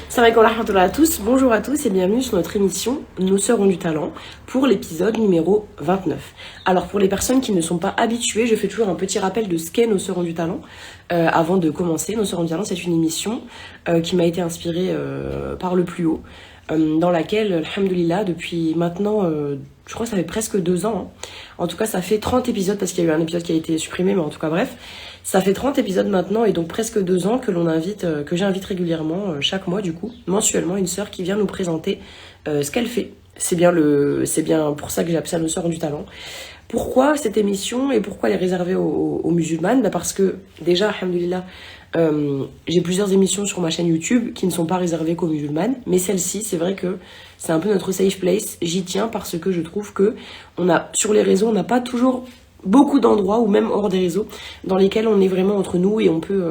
Salam alaikum à tous, bonjour à tous et bienvenue sur notre émission Nos Sœurs ont du talent pour l'épisode numéro 29. Alors pour les personnes qui ne sont pas habituées, je fais toujours un petit rappel de ce qu'est Nos Sœurs ont du talent avant de commencer. Nos Sœurs ont du talent, c'est une émission qui m'a été inspirée par le plus haut, dans laquelle, alhamdoulilah, depuis maintenant, je crois que ça fait presque 2 ans. En tout cas, ça fait 30 épisodes parce qu'il y a eu un épisode qui a été supprimé, mais en tout cas, bref. Ça fait 30 épisodes maintenant et donc presque 2 ans que que j'invite régulièrement, chaque mois du coup, mensuellement, une sœur qui vient nous présenter ce qu'elle fait. C'est bien pour ça que j'ai appelé ça Nos Sœurs ont du talent. Pourquoi cette émission et pourquoi elle est réservée aux musulmanes? Parce que déjà, alhamdoulilah, j'ai plusieurs émissions sur ma chaîne YouTube qui ne sont pas réservées qu'aux musulmanes, mais celle-ci, c'est vrai que c'est un peu notre safe place. J'y tiens parce que je trouve que sur les réseaux, on n'a pas toujours beaucoup d'endroits, ou même hors des réseaux, dans lesquels on est vraiment entre nous et on peut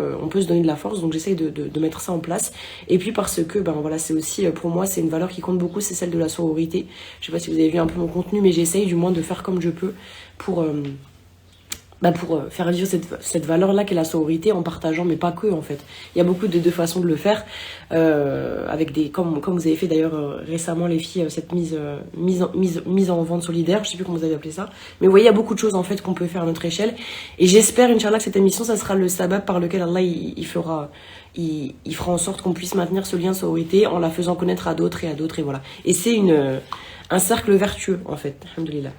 se donner de la force. Donc j'essaye de mettre ça en place. Et puis parce que, voilà, c'est aussi, pour moi, c'est une valeur qui compte beaucoup, c'est celle de la sororité. Je sais pas si vous avez vu un peu mon contenu, mais j'essaye du moins de faire comme je peux pour... pour faire vivre cette valeur-là qu'est la sororité en partageant, mais pas que en fait. Il y a beaucoup de façons de le faire, avec comme vous avez fait d'ailleurs récemment les filles, cette mise en vente solidaire, je sais plus comment vous avez appelé ça. Mais vous voyez, il y a beaucoup de choses en fait qu'on peut faire à notre échelle. Et j'espère, Inch'Allah, que cette émission, ça sera le sabab par lequel Allah il fera en sorte qu'on puisse maintenir ce lien sororité en la faisant connaître à d'autres et voilà. Et c'est un cercle vertueux en fait, alhamdoulilah.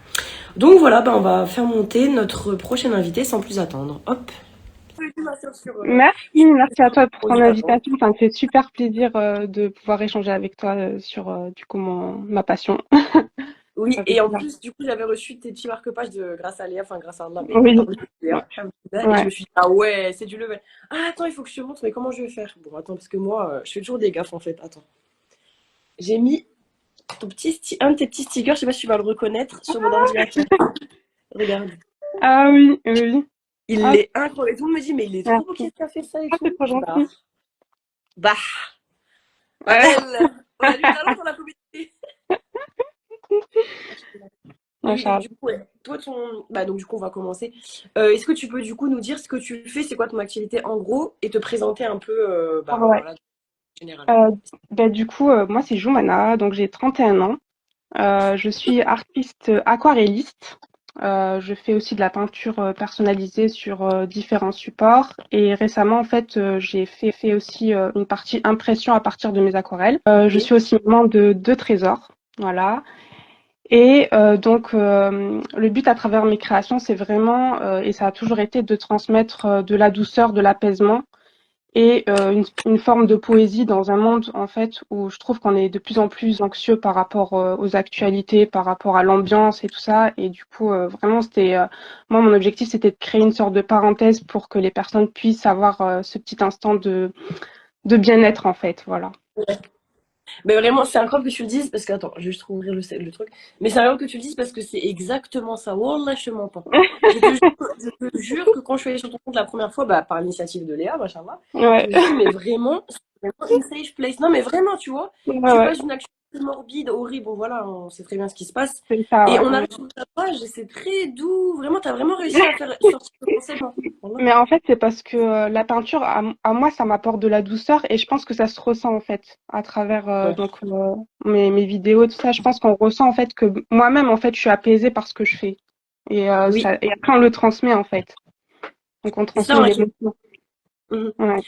Donc voilà, on va faire monter notre prochaine invitée sans plus attendre. Hop. Merci à toi pour ton Talent. invitation. Ça me fait super plaisir de pouvoir échanger avec toi sur du coup ma passion. Oui, Ça fait et en plaisir. plus, du coup, j'avais reçu tes petits marque-pages grâce à Léa, enfin grâce à Allah, mais Oui, par Léa, alhamdoulilah, et je ouais. me suis dit, ah ouais, c'est du level. Ah, attends, il faut que je te montre, mais comment je vais faire? Bon, attends, parce que moi, je fais toujours des gaffes en fait. Attends. J'ai mis un de tes petits stickers, je sais pas si tu vas le reconnaître, sur mon ordinateur. Regarde. Ah oui, oui. Il Ah, est incroyable. Tout le monde me dit, mais il est trop beau, merci. qui a fait ça et Ah, c'est tout. trop gentil. Bah, Ouais. Babel, on a du talent dans la communauté. Et oui, donc Machallah. du coup, ouais, toi, donc du coup, on va commencer. Est-ce que tu peux du coup nous dire ce que tu fais, c'est quoi ton activité en gros, et te présenter un peu, Ah ouais. voilà, en général. Euh, du coup, moi c'est Joumana, donc j'ai 31 ans. Je suis artiste aquarelliste. Je fais aussi de la peinture personnalisée sur différents supports. Et récemment, en fait, j'ai fait aussi une partie impression à partir de mes aquarelles. Je Ok. suis aussi maman de 2 trésors. Voilà. Et donc, le but à travers mes créations, c'est vraiment, et ça a toujours été, de transmettre de la douceur, de l'apaisement et une forme de poésie dans un monde en fait où je trouve qu'on est de plus en plus anxieux par rapport aux actualités, par rapport à l'ambiance et tout ça. Et du coup, vraiment, c'était moi mon objectif, c'était de créer une sorte de parenthèse pour que les personnes puissent avoir ce petit instant de bien-être en fait. Voilà. Mais vraiment, c'est incroyable que tu le dises, parce que, attends, je vais juste rouvrir le truc. Mais c'est incroyable que tu le dises parce que c'est exactement ça. Wallah, je te mens pas. Je te jure que quand je suis allée sur ton compte la première fois, par l'initiative de Léa, machallah, je Ouais, me suis dit, mais vraiment, c'est vraiment une safe place. Non, mais vraiment, tu vois, ouais, tu ouais, passes d'une action morbide, horrible, bon voilà, on sait très bien ce qui se passe. c'est ça, Et ouais, on ouais. arrive sur ta page et c'est très doux. Vraiment, t'as vraiment réussi à faire sortir le concept. Wallah. Mais en fait, c'est parce que la peinture, à moi, ça m'apporte de la douceur et je pense que ça se ressent en fait à travers Ouais. donc mes vidéos, tout ça. Je pense qu'on ressent en fait que moi-même, en fait, je suis apaisée par ce que je fais. Et, Oui, et après, on le transmet en fait. Donc, on c'est ça, transmet hein, l'émotion. Mhm. Ouais,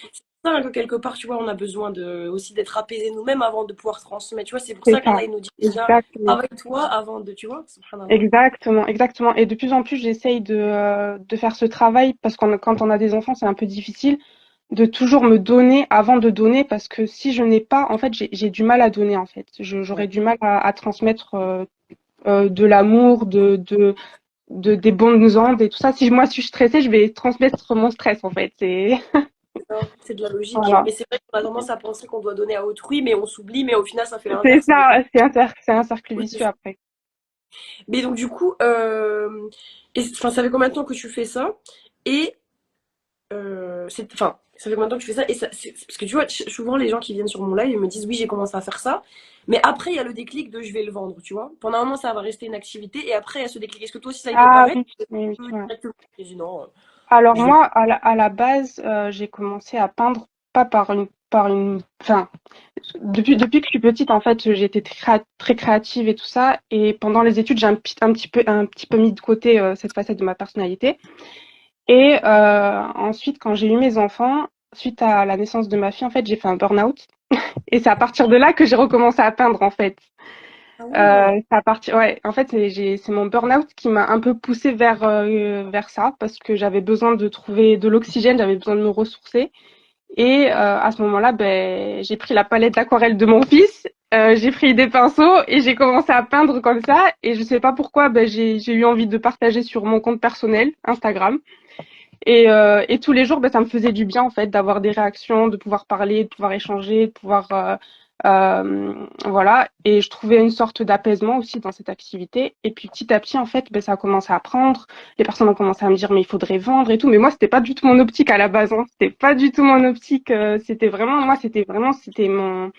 Ça, hein, que quelque part, tu vois, on a besoin aussi d'être apaisé nous-mêmes avant de pouvoir transmettre. Tu vois, c'est pour c'est ça ça. qu'Allah, il nous dit déjà, Exactement. travaille-toi avant de, tu vois, subhanallah. Exactement, exactement. Et de plus en plus, j'essaye de faire ce travail parce que quand on a des enfants, c'est un peu difficile de toujours me donner avant de donner parce que si je n'ai pas, en fait, j'ai du mal à donner en fait. J'aurais Ouais. du mal à transmettre de l'amour, des bonnes ondes et tout ça. Si moi je suis stressée, je vais transmettre mon stress en fait. C'est C'est de la logique. voilà. Mais c'est vrai qu'on a tendance à penser qu'on doit donner à autrui, mais on s'oublie, mais au final, ça fait C'est l'inverse. Ça veut ça, c'est un cercle dire- vicieux après. Mais donc, du coup, enfin, ça fait combien de temps que tu fais ça? Et enfin, ça fait combien de temps que tu fais ça? Et parce que tu vois, souvent les gens qui viennent sur mon live, ils me disent oui, j'ai commencé à faire ça. Mais après, il y a le déclic de je vais le vendre, tu vois. Pendant un moment, ça va rester une activité et après, il y a ce déclic. Est-ce que toi aussi, ça a été Ah pareil? oui, oui, oui, ouais. Directement, j'ai dit non, Alors je vais. moi, à la base, j'ai commencé à peindre pas enfin, depuis que je suis petite, en fait, j'ai été très créative et tout ça. Et pendant les études, j'ai un petit peu mis de côté cette facette de ma personnalité. Et ensuite, quand j'ai eu mes enfants, suite à la naissance de ma fille, en fait, j'ai fait un burn-out. Et c'est à partir de là que j'ai recommencé à peindre, en fait. Ah ouais. C'est à partir, ouais, en fait, c'est mon burn-out qui m'a un peu poussée vers ça, parce que j'avais besoin de trouver de l'oxygène, j'avais besoin de me ressourcer. Et à ce moment-là, ben, j'ai pris la palette d'aquarelle de mon fils, j'ai pris des pinceaux et j'ai commencé à peindre comme ça. Et je sais pas pourquoi, ben, j'ai eu envie de partager sur mon compte personnel, Instagram. Et tous les jours, ben, ça me faisait du bien en fait d'avoir des réactions, de pouvoir parler, de pouvoir échanger, de pouvoir voilà. Et je trouvais une sorte d'apaisement aussi dans cette activité. Et puis petit à petit, en fait, ben, ça a commencé à prendre. Les personnes ont commencé à me dire mais il faudrait vendre et tout. Mais moi, c'était pas du tout mon optique à la base. Hein. C'était pas du tout mon optique. C'était vraiment moi, c'était mon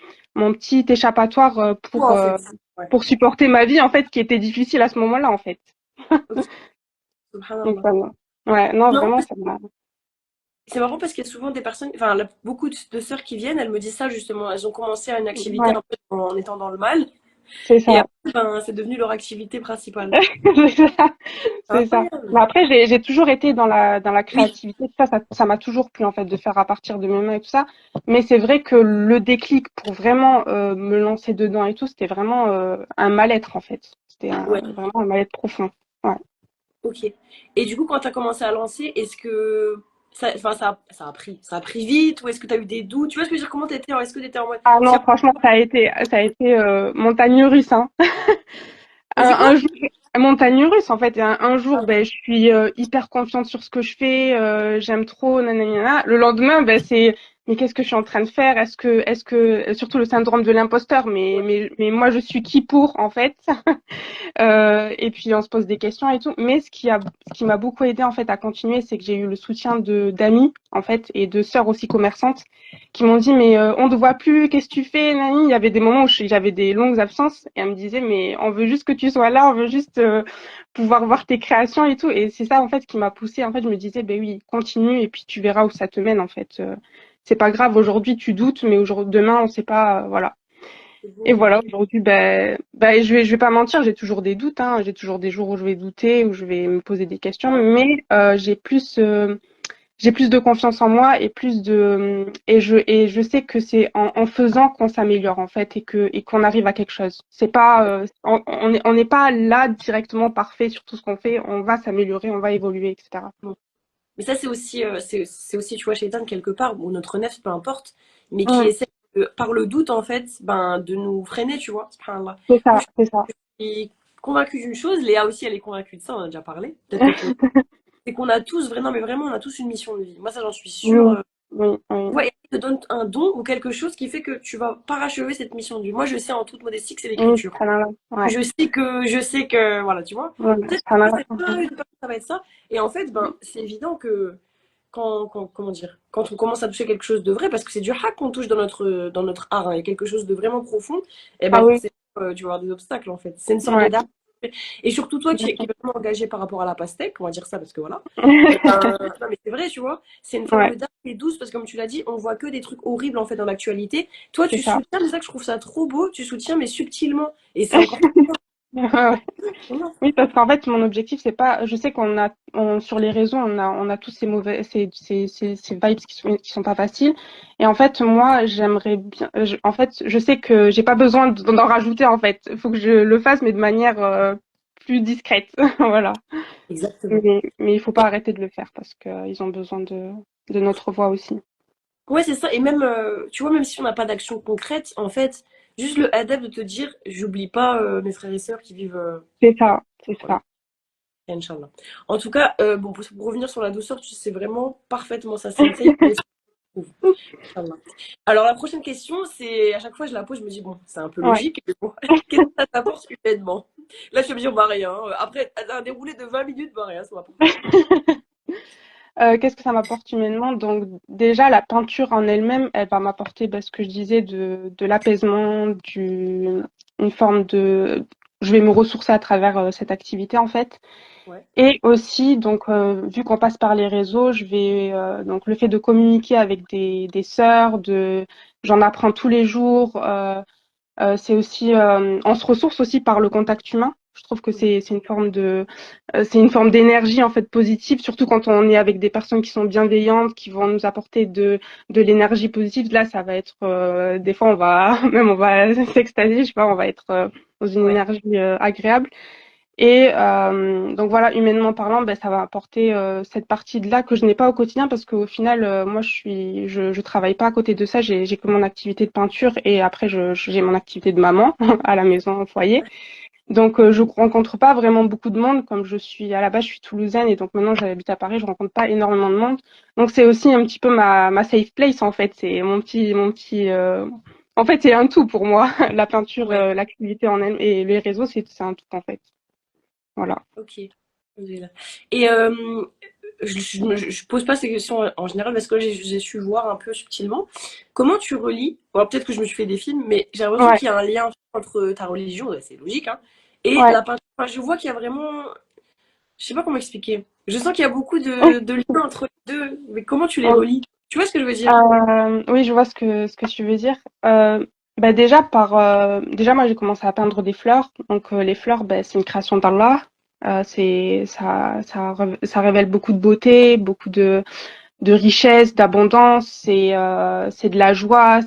petit échappatoire Toi, en fait. Ouais. pour supporter ma vie en fait qui était difficile à ce moment-là en fait. Ok, Donc subhanallah. voilà. Ouais, non, Non, vraiment, ça m'a. c'est marrant parce qu'il y a souvent des personnes, enfin, beaucoup de sœurs qui viennent, elles me disent ça justement. Elles ont commencé à une activité Ouais, un peu en étant dans le mal, c'est et ça. après, ben, c'est devenu leur activité principale. C'est ça. C'est C'est ça. incroyable. Mais après, j'ai toujours été dans la Oui, créativité. Ça m'a toujours plu, en fait, de faire à partir de mes mains et tout ça. Mais c'est vrai que le déclic pour vraiment me lancer dedans et tout, c'était vraiment un mal-être, en fait. ouais, Vraiment un mal-être profond. Ouais. ok. Et du coup, quand tu as commencé à lancer, est-ce que ça, enfin, ça a pris vite ou est-ce que tu as eu des doutes? Tu vois ce que je veux dire? Comment t'étais? Est-ce que tu étais en mode, Ah non, tiens, franchement, ça a été montagne russe, hein. t'as dit quoi? Un jour, montagne russe en fait. Un jour, ben, je suis hyper confiante sur ce que je fais, j'aime trop, nanana. Le lendemain, ben, c'est mais qu'est-ce que je suis en train de faire? Est-ce que, surtout le syndrome de l'imposteur, mais moi je suis qui pour en fait? Et puis on se pose des questions et tout. Mais ce qui m'a beaucoup aidé en fait à continuer, c'est que j'ai eu le soutien de d'amis en fait et de sœurs aussi commerçantes qui m'ont dit mais on te voit plus, qu'est-ce que tu fais, Nani? Il y avait des moments où j'avais des longues absences et elles me disaient mais on veut juste que tu sois là, on veut juste pouvoir voir tes créations et tout. Et c'est ça en fait qui m'a poussée. En fait, je me disais ben oui, continue et puis tu verras où ça te mène en fait. C'est pas grave, aujourd'hui tu doutes, mais aujourd'hui, demain on sait pas, voilà. C'est Et beau. voilà, aujourd'hui, je vais pas mentir, j'ai toujours des doutes, hein. J'ai toujours des jours où je vais douter, où je vais me poser des questions, mais j'ai plus de confiance en moi et et je sais que c'est en faisant qu'on s'améliore en fait et qu'on arrive à quelque chose. C'est pas, on n'est pas là directement parfait sur tout ce qu'on fait. On va s'améliorer, on va évoluer, etc. Bon. Mais ça, c'est aussi, tu vois, Shaitan, quelque part, ou notre nef, peu importe, mais qui Mm, essaie, par le doute, en fait, ben, de nous freiner, tu vois. Subhanallah. c'est Moi, ça, c'est ça. je suis convaincue d'une chose, Léa aussi, elle est convaincue de ça, on en a déjà parlé, peut-être que tu... C'est qu'on a tous, vraiment, mais vraiment, on a tous une mission de vie. Moi, ça, j'en suis sûre. Oui, oui, oui. Ouais, il te donne un don ou quelque chose qui fait que tu vas parachever cette mission de vie. Moi, je sais en toute modestie que c'est Oui, l'écriture. subhanallah. Ouais, Je sais que, voilà, tu vois. ouais, Peut-être que subhanallah. c'est pas une personne, ça va être ça. Et en fait, ben, c'est évident que comment dire, quand on commence à toucher quelque chose de vrai, parce que c'est du hack qu'on touche dans notre art, hein, et quelque chose de vraiment profond, et Ah ben oui, forcément, tu vas avoir des obstacles en fait. C'est une sorte de ouais. dame. Et surtout toi qui est vraiment engagé par rapport à la pastèque, on va dire ça parce que voilà. Non mais c'est vrai, tu vois, c'est une forme Ouais, d'art qui est douce parce que comme tu l'as dit, on voit que des trucs horribles en fait dans l'actualité. Toi, c'est tu ça. soutiens, c'est ça que je trouve ça trop beau, tu soutiens mais subtilement. Et c'est encore plus Ouais, ouais. beau. Oui, parce qu'en fait, mon objectif, c'est pas. Je sais sur les réseaux, on a tous ces vibes qui sont pas faciles. Et en fait, moi, j'aimerais bien. En fait, je sais que j'ai pas besoin d'en rajouter. En fait, il faut que je le fasse, mais de manière plus discrète. Voilà. Exactement. Mais il faut pas arrêter de le faire parce que ils ont besoin de notre voix aussi. Ouais, c'est ça. Et même, tu vois, même si on n'a pas d'action concrète, en fait, juste le adepte de te dire, j'oublie pas mes frères et sœurs qui vivent. C'est ça, c'est Voilà, ça. Inch'Allah. En tout cas, bon, pour revenir sur la douceur, tu sais vraiment parfaitement ça, Sensei. Et ça se trouve, Inch'Allah. Alors, la prochaine question, c'est à chaque fois je la pose, je me dis, bon, c'est un peu Ouais. logique, mais bon, qu'est-ce que ça t'apporte humainement? Là, je vais me dire, bah rien. Après, un déroulé de 20 minutes, bah rien, ça m'apporte rien. Qu'est-ce que ça m'apporte humainement? Donc déjà, la peinture en elle-même, elle va m'apporter ce que je disais de l'apaisement, une forme de... Je vais me ressourcer à travers cette activité en fait. Ouais. Et aussi, donc, vu qu'on passe par les réseaux, je vais donc le fait de communiquer avec des sœurs, j'en apprends tous les jours. C'est aussi, on se ressource aussi par le contact humain. Je trouve que Mhm. c'est une forme d'énergie en fait positive, surtout quand on est avec des personnes qui sont bienveillantes, qui vont nous apporter de l'énergie positive. Là, ça va être des fois on va même on va s'extasier, je sais pas, on va être dans une Ouais. énergie agréable. Et donc voilà, humainement parlant, ben, ça va apporter cette partie de là que je n'ai pas au quotidien parce qu'au final, moi, je travaille pas à côté de ça. J'ai que mon activité de peinture et après, j'ai mon activité de maman à la maison, au foyer. Donc, je rencontre pas vraiment beaucoup de monde. Comme à la base, je suis toulousaine et donc maintenant, j'habite à Paris, je rencontre pas énormément de monde. Donc, c'est aussi un petit peu ma safe place en fait. C'est en fait, c'est un tout pour moi. La peinture, Ouais. l'activité en elle et les réseaux, c'est un tout en fait. Voilà. Ok. Alhamdoulilah. Et je pose pas ces questions en général parce que j'ai su voir un peu subtilement. Comment tu relis, bon, peut-être que je me suis fait des films, mais j'ai l'impression Ouais, qu'il y a un lien entre ta religion, ouais, c'est logique, hein, et ouais. la peinture. Enfin, je vois qu'il y a vraiment, je sais pas comment expliquer. Je sens qu'il y a beaucoup Oui, de liens entre les deux, mais comment tu les relis? Tu vois ce que je veux dire? oui, je vois ce que tu veux dire. Bah déjà déjà moi j'ai commencé à peindre des fleurs. Donc les fleurs, bah, c'est une création d'Allah. Ça révèle beaucoup de beauté, beaucoup de richesse, d'abondance. C'est de la joie.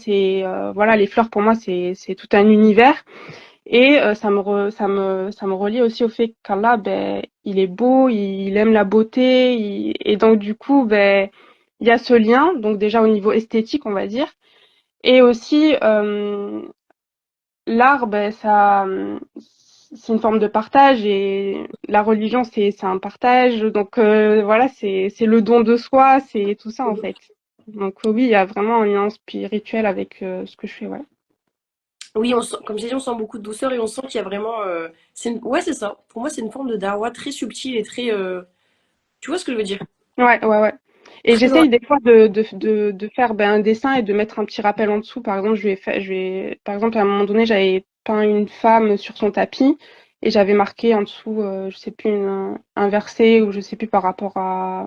Voilà, les fleurs pour moi c'est tout un univers. Et ça me relie aussi au fait qu'Allah, ben, il est beau, il aime la beauté, et donc du coup, ben, il y a ce lien, donc déjà au niveau esthétique, on va dire, et aussi l'art, ben, c'est une forme de partage, et la religion, c'est un partage, donc voilà, c'est le don de soi, c'est tout ça en fait. Donc oui, il y a vraiment un lien spirituel avec ce que je fais, ouais. Oui, comme j'ai dit, on sent beaucoup de douceur et on sent qu'il y a vraiment. Ouais, c'est ça. Pour moi, c'est une forme de dawa très subtile et très. Tu vois ce que je veux dire? Ouais, ouais, ouais. Et Très dans. j'essaye des fois de faire ben, un dessin et de mettre un petit rappel en dessous. Par exemple, par exemple, à un moment donné, j'avais peint une femme sur son tapis et j'avais marqué en dessous, je sais plus, un verset ou je sais plus par rapport à,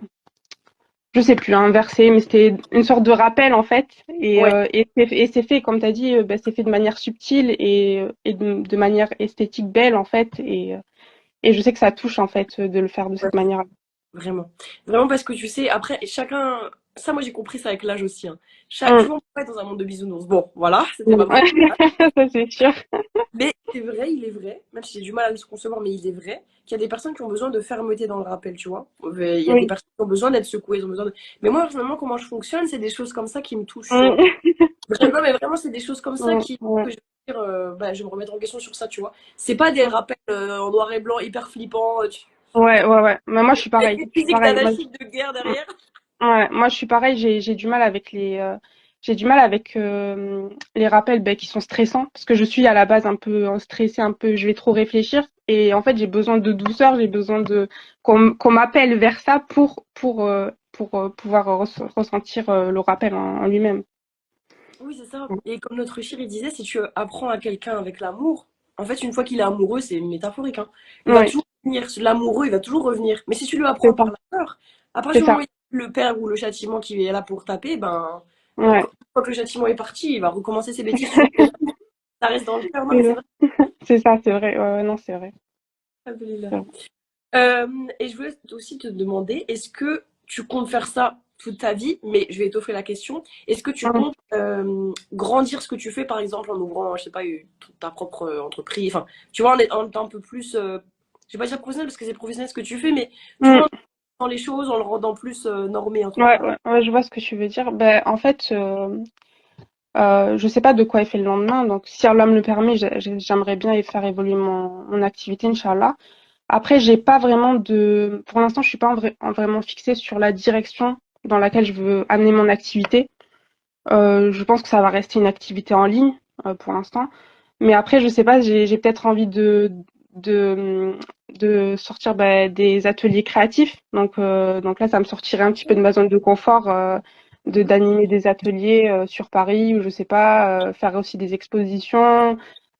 je sais plus, un verset, mais c'était une sorte de rappel en fait. Ouais. Et c'est fait, comme tu as dit, ben, c'est fait de manière subtile et de manière esthétique belle en fait. Et je sais que ça touche en fait de le faire de Ouais. cette manière. Vraiment. Vraiment parce que tu sais, après, chacun. Ça, moi, j'ai compris ça avec l'âge aussi, hein. Tout Hum, le monde peut être dans un monde de bisounours. Bon, voilà, c'était ma hum. première. Ça c'est sûr. Mais c'est vrai, il est vrai, même si j'ai du mal à le concevoir, mais il est vrai qu'il y a des personnes qui ont besoin de fermeté dans le rappel, tu vois. Il y a des Oui. personnes qui ont besoin d'être secouées, ils ont besoin de. Mais moi, personnellement, comment je fonctionne, c'est des choses comme ça qui me touchent, tu vois. Mm. Non, mais vraiment, c'est des choses comme ça Mm, qui. ouais. Que je vais dire, bah, je vais me remettre en question sur ça, tu vois. C'est pas des rappels en noir et blanc hyper flippants, Ouais, ouais, ouais. Mais moi, je suis avec pareil. des Je suis musiques pareil. d'anachid de guerre Mm. derrière. Ouais, moi, je suis pareil. J'ai du mal avec j'ai du mal avec les rappels ben, qui sont stressants parce que je suis à la base un peu stressée, un peu, je vais trop réfléchir et en fait, j'ai besoin de douceur, j'ai besoin de qu'on m'appelle vers ça pour pouvoir ressentir le rappel en lui-même. Oui, c'est ça. Et comme notre chir, il disait, si tu apprends à quelqu'un avec l'amour, en fait, une fois qu'il est amoureux, c'est métaphorique, hein, il va Oui, toujours revenir. L'amoureux, il va toujours revenir. Mais si tu lui c'est apprends ça, par la peur, à partir c'est du moment ça. où il y a le père ou le châtiment qui est là pour taper, ben, Ouais. quand le châtiment est parti, il va recommencer ses bêtises toujours. Ça reste dans le cœur. Non, mais c'est vrai. C'est ça, c'est vrai. Ouais, ouais, non, c'est vrai. Alhamdoulilah. C'est vrai. Euh, et je voulais aussi te demander, est-ce que tu comptes faire ça toute ta vie? Mais je vais t'offrir la question. Est-ce que tu Mm. comptes grandir ce que tu fais, par exemple, en ouvrant, je sais pas, ta propre entreprise? Enfin, tu vois, en étant un peu plus, je vais pas dire professionnel parce que c'est professionnel ce que tu fais, mais tu Mm. vois, dans les choses, en le rendant plus normé, entre Ouais, guillemets. ouais, ouais, je vois ce que tu veux dire. Ben, en fait, je sais pas de quoi est fait le lendemain, donc si Allah me le permet, j'aimerais bien faire évoluer mon activité, Inch'Allah. Après, j'ai pas vraiment pour l'instant, je suis pas vraiment fixée sur la direction dans laquelle je veux amener mon activité. Je pense que ça va rester une activité en ligne, pour l'instant. Mais après, je sais pas, j'ai peut-être envie de, de sortir ben, des ateliers créatifs. Donc là, ça me sortirait un petit peu de ma zone de confort, d'animer des ateliers sur Paris ou je sais pas, faire aussi des expositions,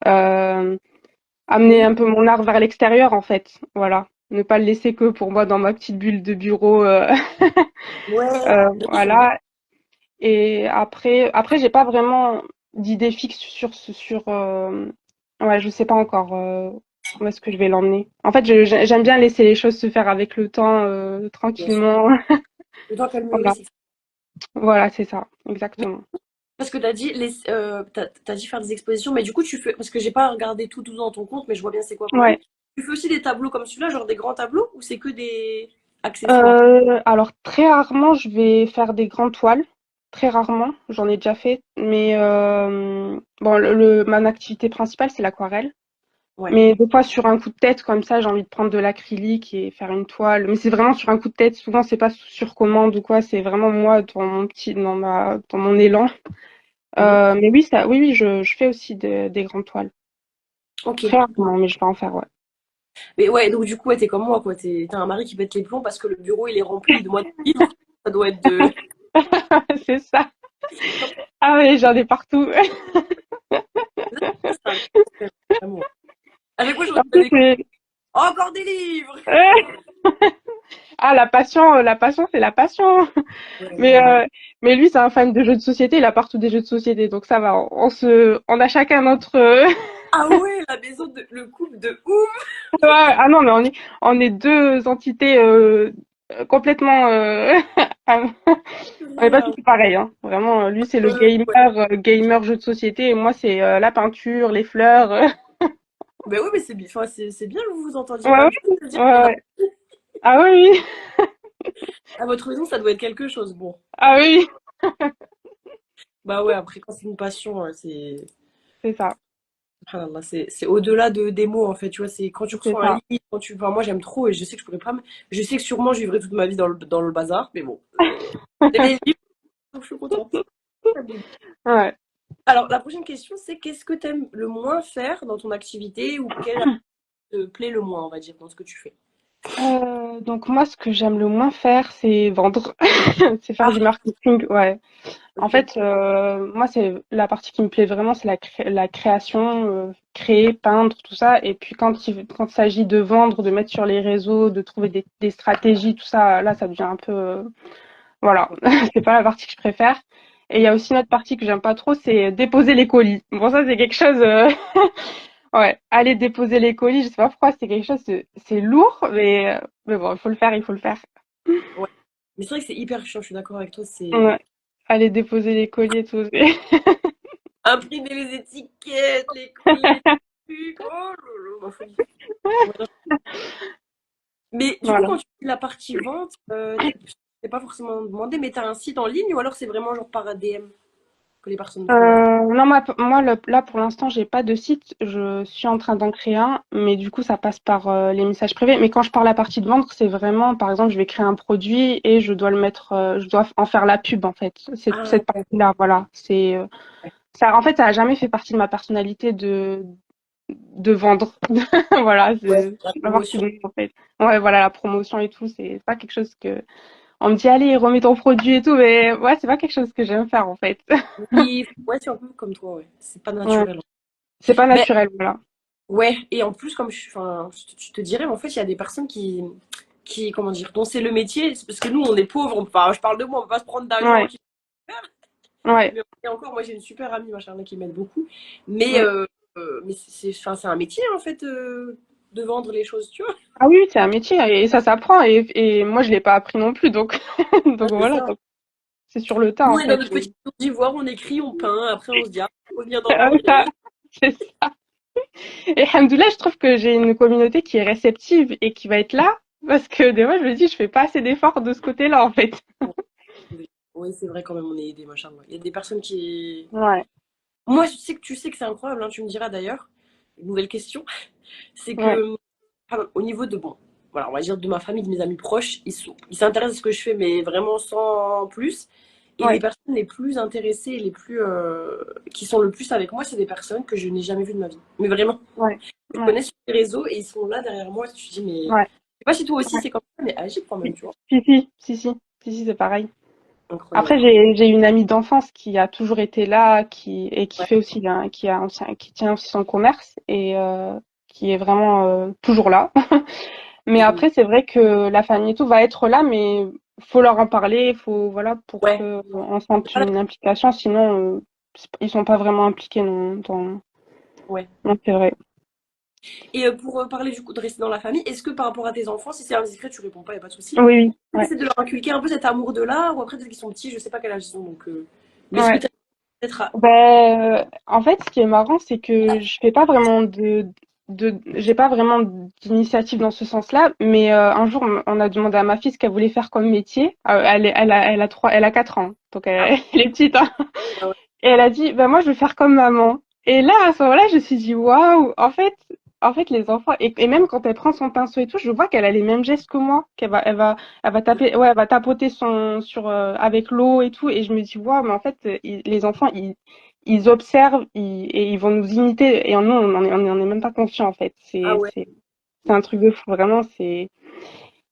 euh, amener Oui, un peu mon art vers l'extérieur en fait. Voilà. ne pas le laisser que pour moi dans ma petite bulle de bureau. Ouais, bien sûr. Voilà. Et après, j'ai pas vraiment d'idée fixe ouais, je sais pas encore où est-ce que je vais l'emmener. En fait, j'aime bien laisser les choses se faire avec le temps, Bien sûr. tranquillement. Le temps qu'elle Voilà, mûrisse. voilà, c'est ça, exactement. Parce que t'as dit faire des expositions, mais du coup, tu fais. Parce que j'ai pas regardé tout dans ton compte, mais je vois bien c'est quoi quand même. Ouais. Tu fais aussi des tableaux comme celui-là, genre des grands tableaux, ou c'est que des accessoires? Alors très rarement, je vais faire des grandes toiles. Très rarement, j'en ai déjà fait. Mais bon, ma activité principale, c'est l'aquarelle. Ouais. Mais des fois, sur un coup de tête, comme ça, j'ai envie de prendre de l'acrylique et faire une toile. Mais c'est vraiment sur un coup de tête. Souvent, c'est pas sur commande ou quoi. C'est vraiment moi dans mon élan. Mhm. Mais oui, oui, je fais aussi des grandes toiles. Ok. Très rarement, mais je vais en faire, ouais. Mais ouais, donc du coup, ouais, t'es comme moi, quoi. T'as un mari qui pète les plombs parce que le bureau, il est rempli de mois de livres. Ça doit être de. C'est ça. Ah oui, j'en ai partout. Ça, c'est vraiment. À chaque fois, je En reçois plus, des coups. Oh, encore des livres! ah, la passion, c'est la passion. Ouais, Mais, vraiment. mais lui, c'est un fan de jeux de société. Il a partout des jeux de société. Donc ça va. On a chacun notre, Ah ouais, la maison de le couple de ouf! ouais, ah non, mais on est deux entités complètement. On n'est pas du Rien. tout pareil, hein. Vraiment, lui, c'est le Ouais. gamer jeu de société, et moi, c'est la peinture, les fleurs. Mais oui, mais c'est bien que vous vous entendiez Ouais, pas. ouais, Du coup, ça veut dire qu'il y ouais, en a. ouais. Ah oui, oui. À votre maison, ça doit être quelque chose. Bon. Ah oui, oui. Bah ouais, après, quand c'est une passion, C'est ça, subhanallah, c'est au-delà des mots, en fait. Tu vois, c'est quand tu c'est reçois un ça. livre, quand tu. Enfin, moi, j'aime trop et je sais que je pourrais pas. Je sais que sûrement, je vivrai toute ma vie dans le bazar, mais bon. C'est les livres, donc je suis contente. Ouais. Alors, la prochaine question, c'est qu'est-ce que tu aimes le moins faire dans ton activité ou quelle te plaît le moins, on va dire, dans ce que tu fais? Donc moi, ce que j'aime le moins faire, c'est vendre, c'est faire Ah, du marketing. Ouais. En ok. fait, moi, c'est la partie qui me plaît vraiment, c'est la création, créer, peindre, tout ça. Et puis quand il s'agit de vendre, de mettre sur les réseaux, de trouver des stratégies, tout ça, là, ça devient un peu, voilà, c'est pas la partie que je préfère. Et il y a aussi une autre partie que j'aime pas trop, c'est déposer les colis. Bon, ça, c'est quelque chose, ouais, aller déposer les colis, je sais pas pourquoi, c'est quelque chose, c'est lourd, mais bon, il faut le faire, il faut le faire. Ouais. Mais c'est vrai que c'est hyper chiant, je suis d'accord avec toi, Ouais, c'est aller déposer les colis et tout. imprimer les étiquettes, les coller, les trucs. Oh lolo, ma folie. Ouais, non. Mais du coup, Voilà. quand tu fais la partie vente, c'est pas forcément demandé, mais t'as un site en ligne ou alors c'est vraiment genre par ADM que les personnes trouvent? Non, moi, là, pour l'instant, j'ai pas de site. Je suis en train d'en créer un, mais du coup, ça passe par les messages privés. Mais quand je parle à partie de vendre, c'est vraiment, par exemple, je vais créer un produit et je dois le mettre, je dois en faire la pub, en fait. C'est Ah cette ouais. partie-là, voilà. Ça, en fait, ça a jamais fait partie de ma personnalité de vendre. Voilà, Ouais, c'est la la partie promotion. de moi, en fait. Ouais, voilà, la promotion et tout, c'est pas quelque chose que on me dit, allez, remets ton produit et tout, mais ouais, c'est pas quelque chose que j'aime faire, en fait. Oui, ouais, c'est un peu comme toi, ouais. C'est pas Ouais, naturel. c'est pas Mais naturel, voilà. ouais, et en plus, comme enfin, je te dirais, mais en fait, il y a des personnes comment dire, dont c'est le métier, c'est parce que nous, on est pauvres, enfin, je parle de moi, on peut pas se prendre d'argent. Ouais, ouais. Mais et encore, moi, j'ai une super amie, machin, qui m'aide beaucoup. Mais, Mm. enfin, c'est un métier, en fait, de vendre les choses, tu vois. Ah oui, c'est un métier et ça s'apprend et moi je l'ai pas appris non plus donc Ouais, donc c'est voilà, ça. donc c'est sur le tas Nous, en on est dans fait. notre petite tour d'ivoire, on écrit, on peint, après, on se dit, ah, faut venir dans Ah, ça, l'ambiance. c'est ça. Et alhamdoulilah, je trouve que j'ai une communauté qui est réceptive et qui va être là parce que des fois je me dis je fais pas assez d'efforts de ce côté-là en fait. Oui, c'est vrai, quand même, on est aidés, machin. Ouais. Il y a des personnes qui. Ouais, Moi, tu sais que c'est incroyable, hein, tu me diras d'ailleurs. Une nouvelle question. C'est ouais, que, au niveau de, bon, voilà, on va dire de ma famille, de mes amis proches, ils s'intéressent à ce que je fais, mais vraiment sans plus. Et les ouais, personnes les plus intéressées, qui sont le plus avec moi, c'est des personnes que je n'ai jamais vues de ma vie. Mais vraiment, ouais, je les ouais, connais sur les réseaux et ils sont là derrière moi. Et tu te dis, mais ouais, je sais pas si toi aussi ouais. c'est comme ça, mais agis quand même, tu vois. Si, si, si, si, si, si, c'est pareil. Après, Incroyable. j'ai une amie d'enfance qui a toujours été là, qui Ouais. fait aussi, qui tient aussi son commerce et qui est vraiment toujours là. Mais Et après, c'est vrai que la famille et tout va être là, mais faut leur en parler, faut, voilà, pour ouais. qu'on sente Voilà. une implication, sinon, ils sont pas vraiment impliqués Ouais. non, c'est vrai. Et pour parler du coup de rester dans la famille, est-ce que par rapport à tes enfants, si c'est indiscret, tu réponds pas, y a pas de souci. Oui, oui, ouais. Essaie de leur inculquer un peu cet amour de l'art, ou après peut-être qu'ils sont petits, je sais pas quel âge ils ont, donc. Mais est-ce que Ouais. tu as peut-être En fait, ce qui est marrant, c'est que je fais pas vraiment j'ai pas vraiment d'initiative dans ce sens-là, mais un jour, on a demandé à ma fille ce qu'elle voulait faire comme métier. Elle a 4 ans, donc ah ouais, elle est petite, hein. ouais, ouais. Et elle a dit, bah moi, je veux faire comme maman. Et là, à ce moment-là, je me suis dit, waouh, en fait, les enfants, et même quand elle prend son pinceau et tout, je vois qu'elle a les mêmes gestes que moi, elle va taper, ouais, elle va tapoter avec l'eau et tout, et je me dis, waouh, mais en fait, les enfants, ils observent, et ils vont nous imiter, et nous, on est même pas conscient, en fait. Ah ouais. C'est un truc de fou, vraiment,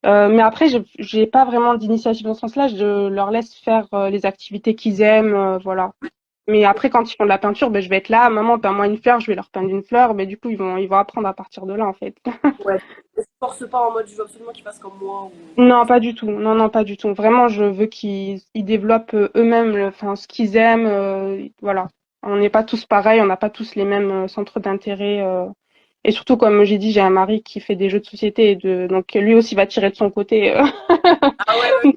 mais après, j'ai pas vraiment d'initiative dans ce sens-là, je leur laisse faire les activités qu'ils aiment, voilà. Mais après, quand ils font de la peinture, ben, je vais être là, maman, peins-moi une fleur, je vais leur peindre une fleur, mais du coup, ils vont apprendre à partir de là, en fait. Ouais. Ne se force pas en mode je veux absolument qu'ils fassent comme moi. Non, pas du tout. Non, non, pas du tout. Vraiment, je veux ils développent eux-mêmes, enfin, ce qu'ils aiment, voilà. On n'est pas tous pareils, on n'a pas tous les mêmes centres d'intérêt. Et surtout, comme j'ai dit, j'ai un mari qui fait des jeux de société, donc lui aussi va tirer de son côté. Ah ouais,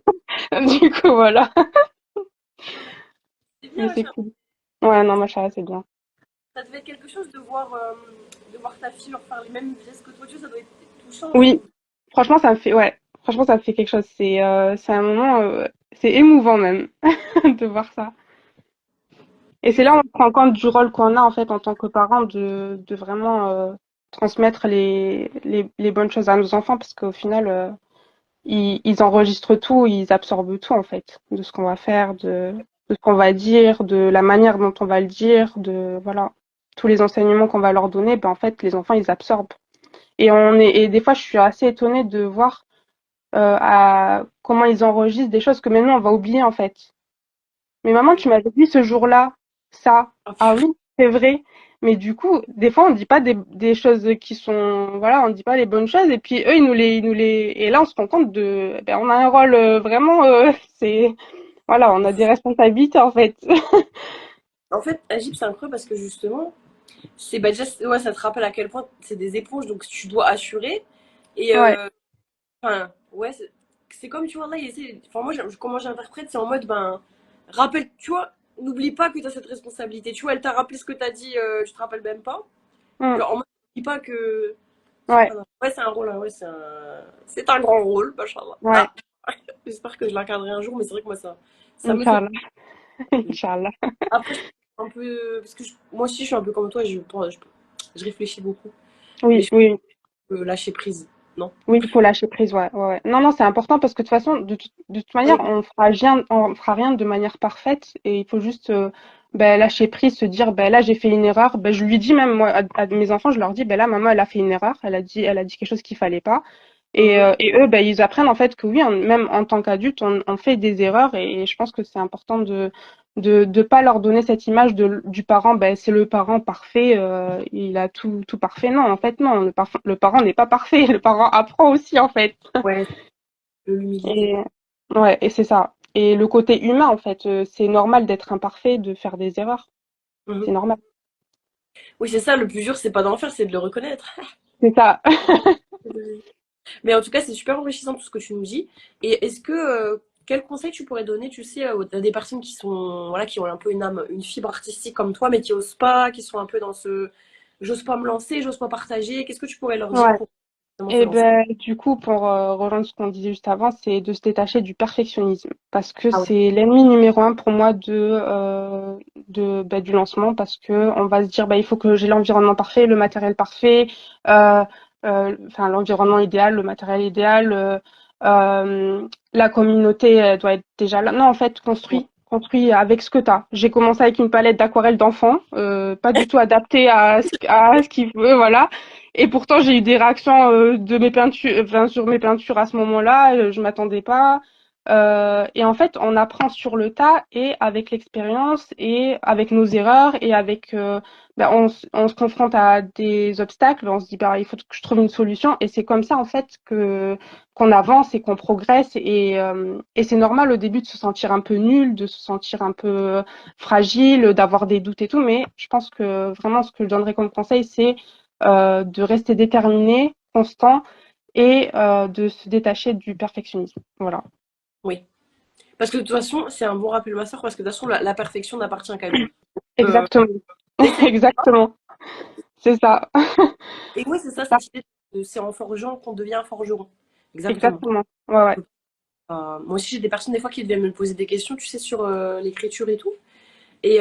ouais. Du coup, voilà. C'est bien, Mais ouais, c'est cool. Ouais, non, machin, c'est bien. ça devait être quelque chose de voir ta fille leur faire les mêmes gestes que toi, tu vois, ça doit être touchant, je Oui, trouve. franchement, ouais, franchement, ça me fait quelque chose. C'est un moment, c'est émouvant même de voir ça. Et Et c'est là où on se rend compte du rôle qu'on a en fait en tant que parents de vraiment transmettre les bonnes choses à nos enfants parce qu'au final, ils enregistrent tout, ils absorbent tout en fait, de ce qu'on va faire, de ce qu'on va dire, de la manière dont on va le dire, voilà, tous les enseignements qu'on va leur donner, ben en fait, les enfants, ils absorbent. Et des fois, je suis assez étonnée de voir à comment ils enregistrent des choses que maintenant on va oublier en fait. Mais maman, tu m'avais dit ce jour-là, ça. ah, Ah purée. oui, c'est vrai. Mais du coup, des fois, on dit pas des choses qui sont, voilà, on dit pas les bonnes choses. Et puis eux, et là, on se rend compte ben, on a un rôle vraiment, voilà, on a des responsabilités en fait. En fait, Agip, c'est incroyable parce que justement, c'est bah, déjà, ouais, ça te rappelle à quel point c'est des éponges, donc tu dois assurer. Et Ouais, enfin, ouais, c'est comme, tu vois, là, il essaie, enfin, moi, comment j'interprète, c'est en mode, ben, rappelle, tu vois, n'oublie pas que tu as cette responsabilité. Tu vois, elle t'a rappelé ce que t'as dit, tu te rappelles même pas. mm, Genre, en mode, n'oublie pas que. ouais, Ouais, c'est un rôle, hein, ouais, c'est un grand rôle, machallah. ouais. Ah, j'espère que je l'incarnerai un jour, mais c'est vrai que moi, ça me fait. Inch'Allah, Inch'Allah. Après, je suis un peu. Parce que moi aussi, je suis un peu comme toi, je réfléchis beaucoup. Mais Oui, je oui. peux lâcher prise, non? Oui, il faut lâcher prise, ouais, ouais, ouais. Non, non, c'est important parce que de toute façon, de toute manière, Mm. on fera rien de manière parfaite et il faut juste ben, lâcher prise, se dire, ben là, j'ai fait une erreur. Ben, je lui dis même, moi, à mes enfants, je leur dis, ben là, maman, elle a fait une erreur, elle a dit quelque chose qu'il fallait pas. Mhm. Et eux, ben, ils apprennent en fait que oui, même en tant qu'adulte, on fait des erreurs et je pense que c'est important de pas leur donner cette image du parent, ben c'est le parent parfait, il a tout parfait. Non, en fait non, le parent n'est pas parfait, le parent apprend aussi en fait. Ouais, de l'humilité. Et ouais, et c'est ça. Et le côté humain en fait, c'est normal d'être imparfait, de faire des erreurs, Mhm. c'est normal. Oui, c'est ça, le plus dur, c'est pas d'en faire, c'est de le reconnaître. C'est ça. Mais en tout cas, c'est super enrichissant tout ce que tu nous dis. Et est-ce que, quel conseil tu pourrais donner, tu sais, à des personnes qui sont, voilà, qui ont un peu une âme, une fibre artistique comme toi, mais qui osent pas, qui sont un peu dans ce, j'ose pas me lancer, j'ose pas partager. Qu'est-ce que tu pourrais leur dire Ouais. pour vraiment se Et lancer? ben, du coup, pour rejoindre ce qu'on disait juste avant, c'est de se détacher du perfectionnisme, parce que Ah ouais. c'est l'ennemi numéro un pour moi du lancement, parce que on va se dire, bah, il faut que j'ai l'environnement parfait, le matériel parfait, euh, enfin l'environnement idéal, le matériel idéal, la communauté elle doit être déjà là. Non, en fait, construis avec ce que tu as. J'ai commencé avec une palette d'aquarelles d'enfants, pas du tout adaptée à ce qu'il veut, voilà. Et pourtant, j'ai eu des réactions de mes peintures, enfin, sur mes peintures à ce moment-là. Je m'attendais pas. Et en fait, on apprend sur le tas et avec l'expérience et avec nos erreurs et avec, on se confronte à des obstacles, on se dit, bah, il faut que je trouve une solution. Et c'est comme ça, en fait, qu'on avance et qu'on progresse. Et c'est normal au début de se sentir un peu nul, de se sentir un peu fragile, d'avoir des doutes et tout. Mais je pense que vraiment, ce que je donnerais comme conseil, c'est de rester déterminé, constant et de se détacher du perfectionnisme. Voilà. Oui. Parce que de toute façon, c'est un bon rappel, ma soeur, parce que de toute façon, la perfection n'appartient qu'à nous. Euh, Exactement. Essaye pas. Exactement. C'est ça. Et oui, c'est ça, Ça, cette idée de c'est en forgeant qu'on devient forgeron. Exactement. exactement. Ouais, ouais. Moi aussi, j'ai des personnes des fois qui viennent me poser des questions, tu sais, sur l'écriture et tout. Et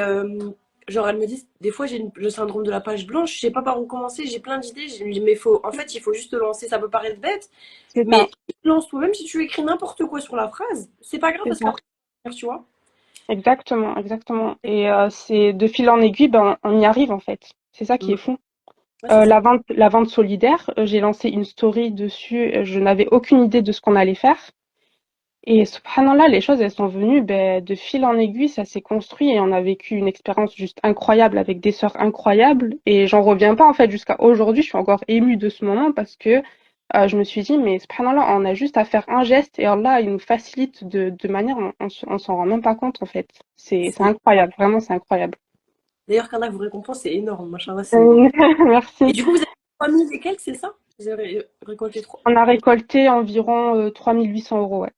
genre, elles me disent, des fois, j'ai le syndrome de la page blanche, je sais pas par où commencer, j'ai plein d'idées. Mais en fait, il faut juste te lancer. Ça peut paraître bête, C'est ça. mais lance toi, même si tu écris n'importe quoi sur la phrase, c'est pas grave C'est parce ça. qu'après, tu vois. Exactement. Exactement. Et c'est de fil en aiguille, ben, on y arrive, en fait. C'est ça qui Mm. est fou. Ouais, c'est ça. La vente solidaire, j'ai lancé une story dessus. Je n'avais aucune idée de ce qu'on allait faire. Et subhanallah, les choses, elles sont venues ben, de fil en aiguille, ça s'est construit et on a vécu une expérience juste incroyable avec des sœurs incroyables. Et j'en reviens pas, en fait, jusqu'à aujourd'hui, je suis encore émue de ce moment parce que je me suis dit, mais subhanallah, on a juste à faire un geste et Allah, il nous facilite de manière, on s'en rend même pas compte, en fait. C'est C'est- incroyable, vraiment, c'est incroyable. D'ailleurs, qu'Allah vous récompense, c'est énorme, machin, c'est... Et Merci. du coup, vous avez 3000 et quelques, c'est ça? Vous avez récolté 3. On a récolté environ 3 800 €, ouais,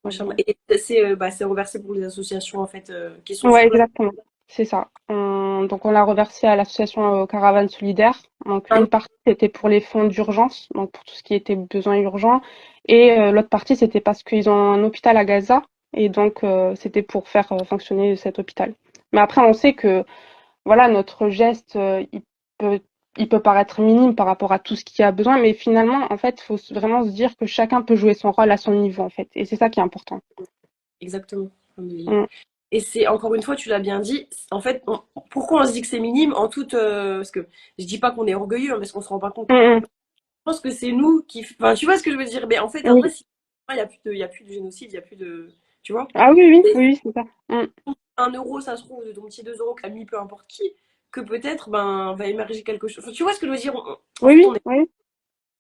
environ. Et c'est reversé pour les associations, en fait, qui sont Ouais, sur place. exactement. C'est ça. Donc on l'a reversé à l'association Caravane Solidaire. Donc Ah une oui, partie c'était pour les fonds d'urgence, donc pour tout ce qui était besoin urgent, et l'autre partie c'était parce qu'ils ont un hôpital à Gaza, et donc c'était pour faire fonctionner cet hôpital. Mais après on sait que voilà notre geste peut il peut paraître minime par rapport à tout ce qu'il y a besoin, mais finalement en fait il faut vraiment se dire que chacun peut jouer son rôle à son niveau en fait, et c'est ça qui est important. exactement. Alhamdoulilah. Mm. Et c'est, encore une fois, tu l'as bien dit, en fait, pourquoi on se dit que c'est minime en toute... parce que je dis pas qu'on est orgueilleux, hein, parce qu'on se rend pas compte. Mm, mm. Je pense que c'est nous qui... Enfin, tu vois ce que je veux dire? Mais en fait, en vrai, Oui. si il y a plus de génocide, il y a plus de... Tu vois? Ah oui, oui, oui, oui, c'est ça. Mm. 1 euro, ça se trouve, de ton petit 2 euros qu'a mis peu importe qui, que peut-être ben, va émerger quelque chose. Enfin, tu vois ce que je veux dire? En Oui, fait, oui, on est. oui,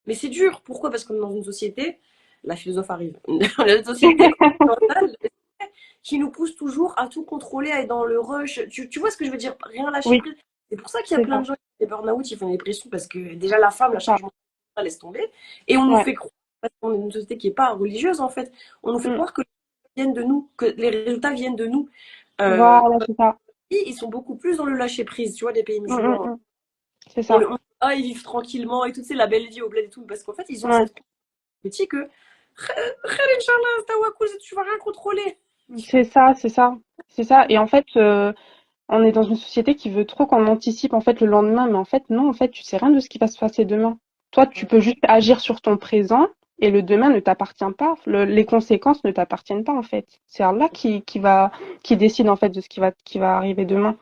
Mais c'est dur. Pourquoi? Parce qu'on est dans une société, la philosophe arrive, une société occidentale qui nous pousse toujours à tout contrôler, à être dans le rush. Tu vois ce que je veux dire? Rien lâcher oui, prise. C'est pour ça qu'il y a c'est plein ça, de gens qui font des burn-out, ils font des dépressions, parce que déjà la femme, la c'est ça. charge mentale laisse tomber. Et on nous Ouais. fait croire, parce qu'on est une société qui n'est pas religieuse en fait, on nous fait Mm. croire que les résultats viennent de nous, que les résultats viennent de nous. Euh, Voilà, c'est ça. ils sont beaucoup plus dans le lâcher prise, tu vois, des pays Mm, mm, musulmans. mm. C'est ça. Ah, ils vivent tranquillement et tout, c'est la belle vie au bled et tout, parce qu'en fait, ils ont Ouais. cette petit que, Khair, Inch'Allah, tawakkul, tu vas rien contrôler. C'est ça, c'est ça. C'est ça. Et en fait, on est dans une société qui veut trop qu'on anticipe en fait le lendemain, mais en fait, non, en fait, tu sais rien de ce qui va se passer demain. Toi, tu peux juste agir sur ton présent et le demain ne t'appartient pas. Les conséquences ne t'appartiennent pas en fait. C'est Allah qui décide en fait de ce qui va arriver demain.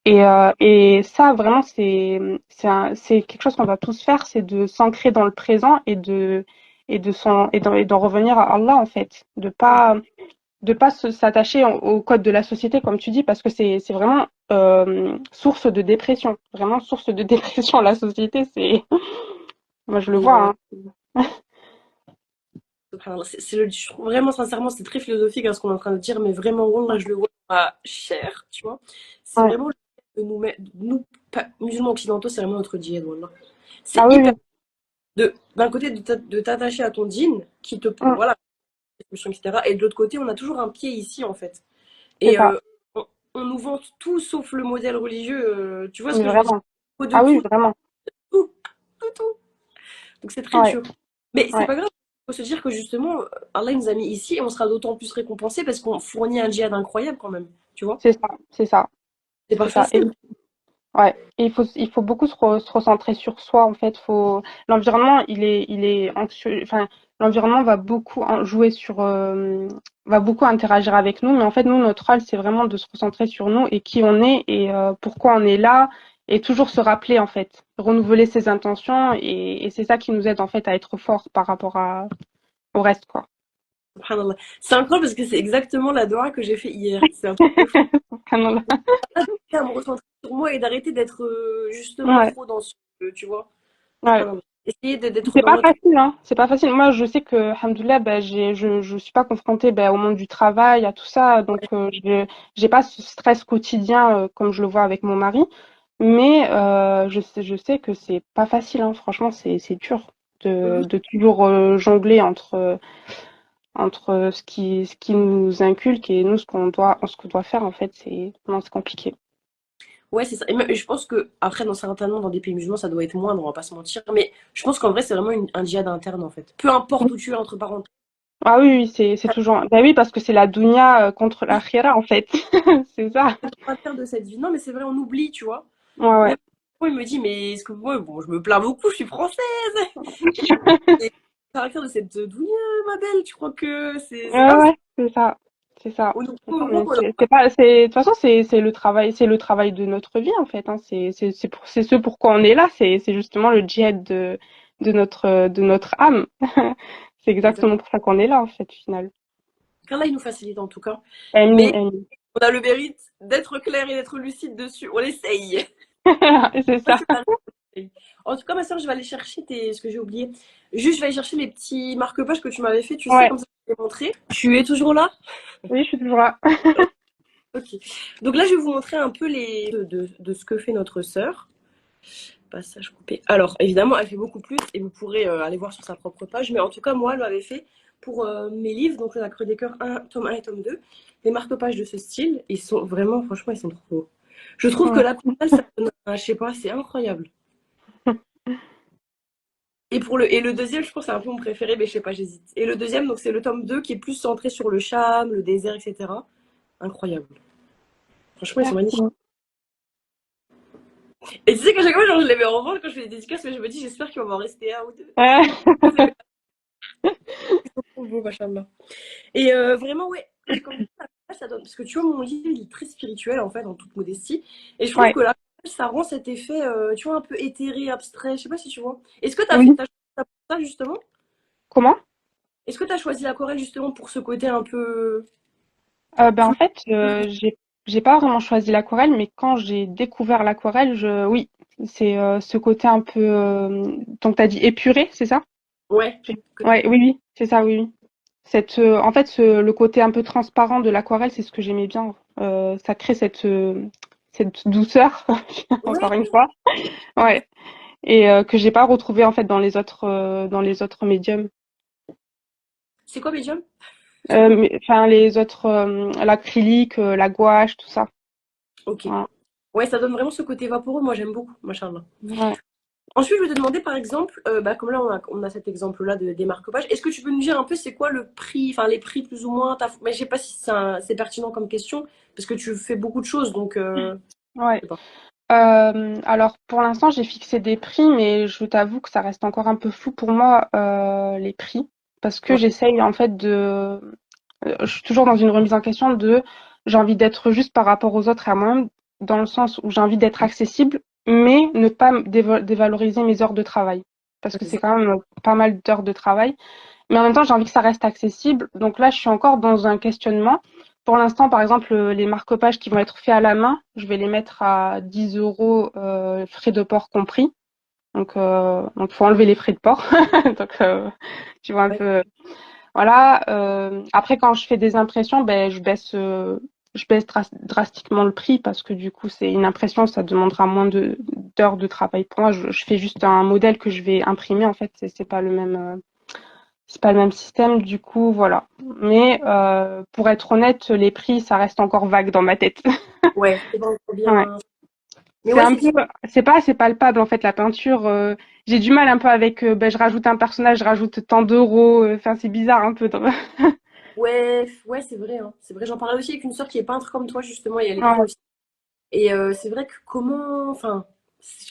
Et ça, vraiment, c'est quelque chose qu'on va tous faire, c'est de s'ancrer dans le présent et d'en revenir à Allah, en fait. De pas s'attacher au code de la société, comme tu dis, parce que c'est vraiment source de dépression. Vraiment source de dépression, la société, c'est, moi, je le Et vois, hein. subhanallah, je trouve vraiment, sincèrement, c'est très philosophique hein, ce qu'on est en train de dire, mais vraiment, là, je le vois à cher, tu vois. C'est Ouais. vraiment de nous, nous, musulmans occidentaux, c'est vraiment notre djihad, wallah. Ah C'est oui, hyper oui. d'un côté de t'attacher à ton djinn qui te Mm, voilà etc., et de l'autre côté on a toujours un pied ici en fait, c'est et ça. on nous vante tout sauf le modèle religieux, tu vois ce Mais que je veux dire, vraiment. au de Ah oui, tout vraiment. tout tout, donc c'est très Ouais, dur, mais c'est ouais. pas grave, il faut se dire que justement Allah il nous a mis ici et on sera d'autant plus récompensé parce qu'on fournit un djihad incroyable quand même, tu vois, C'est ça, c'est ça, c'est pas c'est ça. Et facile. ouais, et il faut beaucoup se recentrer sur soi en fait. L'environnement, il est anxieux. Enfin, l'environnement va beaucoup jouer sur, va beaucoup interagir avec nous. Mais en fait, nous, notre rôle, c'est vraiment de se recentrer sur nous et qui on est et pourquoi on est là et toujours se rappeler en fait, renouveler ses intentions et c'est ça qui nous aide en fait à être fort par rapport au reste quoi. Subhanallah. C'est incroyable parce que c'est exactement la doha que j'ai fait hier. C'est un truc de fou. Subhanallah. À me recentrer sur moi et d'arrêter d'être justement Ouais, trop dans ce, tu vois. ouais. Subhanallah. Essayer d'être C'est dans pas notre. facile, hein. C'est pas facile. Moi, je sais que, alhamdoulilah, bah, je suis pas confrontée, bah, au monde du travail, à tout ça. Donc, j'ai pas ce stress quotidien, comme je le vois avec mon mari. Mais, je sais que c'est pas facile, hein. Franchement, c'est dur Mhm. de toujours jongler entre ce qui nous inculque et nous, ce qu'on doit faire, en fait. Non, c'est compliqué. Ouais, c'est ça. Et je pense que, après, certainement, dans des pays musulmans, ça doit être moindre, on va pas se mentir. Mais je pense qu'en vrai, c'est vraiment un djihad interne, en fait. Peu importe où tu es, entre parenthèses. Ah oui, oui, c'est toujours. Bah oui, parce que c'est la dunya contre l'akhira, en fait. C'est ça. C'est pas faire de cette vie. Non, mais c'est vrai, on oublie, tu vois. Ouais, Même ouais. moi, il me dit, mais est-ce que moi, bon, je me plains beaucoup, je suis française. Et le caractère de cette douille, ma belle, tu crois que c'est Ouais, pas ouais, c'est ça. C'est ça. au C'est ça, moment mais qu'on leur c'est pas, de toute façon, c'est le travail de notre vie, en fait, hein. C'est ce pourquoi on est là. C'est justement le djihad de notre âme. C'est exact. exactement pour ça qu'on est là, en fait, au final. Qu'Allah, il nous facilite en tout cas. Amin, Mais amin. on a le mérite d'être clair et d'être lucide dessus. On essaye. C'est Pas ça. si ça arrive. En tout cas, ma soeur, je vais aller chercher ce que j'ai oublié. Juste, je vais aller chercher les petits marque-pages que tu m'avais fait, tu sais, Ouais. comme ça, je t'ai montré. Tu es toujours là? Oui, je suis toujours là. Ok. Donc là, je vais vous montrer un peu de ce que fait notre sœur. Passage coupé. Alors, évidemment, elle fait beaucoup plus et vous pourrez aller voir sur sa propre page. Mais en tout cas, moi, elle m'avait fait pour mes livres, donc La Creux des Cœurs 1, tome 1 et tome 2, des marque-pages de ce style. Ils sont vraiment, franchement, ils sont trop beaux. Je trouve que Ouais. la couverture, ça donne je sais pas, c'est incroyable. Et le deuxième, je pense, c'est un peu mon préféré, mais je sais pas, j'hésite. Et le deuxième, donc c'est le tome 2 qui est plus centré sur le Cham, le désert, etc. Incroyable. Franchement, ils sont magnifiques. Merci. Et tu sais qu'à chaque fois, genre, je les mets en vente quand je fais des dédicaces, mais je me dis, j'espère qu'il va m'en rester un ou deux. Ouais. Ils sont trop beaux, machallah. Et vraiment, ouais, comme ça donne. Parce que tu vois, mon livre, il est très spirituel, en fait, en toute modestie. Et je trouve Ouais. que là, ça rend cet effet, tu vois, un peu éthéré, abstrait. Je sais pas si tu vois. Est-ce que Oui. t'as choisi ça pour ça, justement? Comment? Est-ce que t'as choisi l'aquarelle, justement, pour ce côté un peu Ben, en flou? fait, j'ai pas vraiment choisi l'aquarelle, mais quand j'ai découvert l'aquarelle, oui, c'est ce côté un peu, donc t'as dit épuré, c'est ça? Ouais. Ouais, oui, oui, c'est ça, oui, oui. En fait, le côté un peu transparent de l'aquarelle, c'est ce que j'aimais bien. Ça crée cette douceur, Ouais. encore une fois. Ouais. Et que j'ai pas retrouvé en fait dans les autres médiums. C'est quoi, Medium? Excuse-moi. Enfin, les autres, l'acrylique, la gouache, tout ça. Ok. Voilà. Ouais, ça donne vraiment ce côté vaporeux. Moi, j'aime beaucoup, machallah. Ouais. Ensuite, je vais te demander, par exemple, bah, comme là, on a cet exemple-là des marque-pages. Est-ce que tu peux nous dire un peu c'est quoi le prix, enfin les prix plus ou moins mais je sais pas si c'est pertinent comme question, parce que tu fais beaucoup de choses, donc Ouais. je sais pas. Alors pour l'instant, j'ai fixé des prix, mais je t'avoue que ça reste encore un peu flou pour moi, les prix, parce que Ouais, j'essaye en fait je suis toujours dans une remise en question j'ai envie d'être juste par rapport aux autres et à moi-même, dans le sens où j'ai envie d'être accessible, mais ne pas dévaloriser mes heures de travail, parce ouais, que c'est c'est ça. quand même pas mal d'heures de travail. Mais en même temps, j'ai envie que ça reste accessible. Donc là, je suis encore dans un questionnement. Pour l'instant, par exemple, les marque-pages qui vont être faits à la main, je vais les mettre à 10 euros, frais de port compris. Donc, faut enlever les frais de port. Donc, tu vois un Ouais. peu. Voilà. Après, quand je fais des impressions, ben, je baisse drastiquement le prix parce que du coup, c'est une impression, ça demandera moins d'heures de travail pour moi. Je fais juste un modèle que je vais imprimer. En fait, c'est pas le même. C'est pas le même système, du coup, voilà. Mais pour être honnête, les prix, ça reste encore vague dans ma tête. Ouais, c'est pas encore Ouais. bien. Mais C'est ouais, un c'est peu, différent. c'est pas assez palpable en fait la peinture. J'ai du mal un peu avec. Ben, je rajoute un personnage, je rajoute tant d'euros. Enfin, c'est bizarre un peu. Ouais, ouais, c'est vrai, hein. C'est vrai, j'en parlais aussi avec une sœur qui est peintre comme toi, justement, et elle est pro Ouais, aussi. Et c'est vrai que enfin,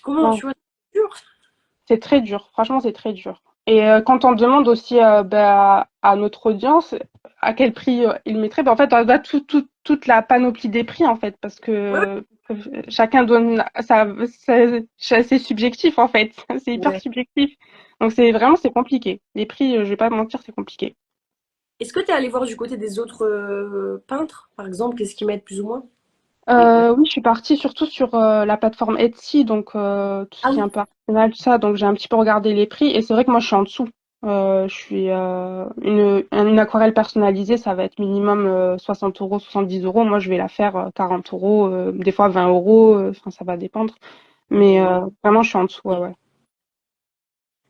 comment, ouais. tu vois, c'est dur. C'est très dur. Franchement, c'est très dur. Et quand on demande aussi ben, à notre audience à quel prix ils mettraient, ben, en fait, on a toute la panoplie des prix en fait, parce Ouais, ouais. que chacun donne c'est assez subjectif en fait. C'est hyper Ouais. subjectif. Donc c'est compliqué. Les prix, je vais pas mentir, c'est compliqué. Est-ce que tu es allé voir du côté des autres peintres, par exemple, qu'est-ce qu'ils mettent plus ou moins? Oui, je suis partie surtout sur la plateforme Etsy, donc tout ce Ah qui est oui, un peu artisanal, tout ça. Donc j'ai un petit peu regardé les prix et c'est vrai que moi je suis en dessous. Je suis une aquarelle personnalisée, ça va être minimum 60 euros, 70 euros. Moi je vais la faire 40 euros, des fois 20 euros. Enfin ça va dépendre. Mais vraiment je suis en dessous. Ouais, ouais.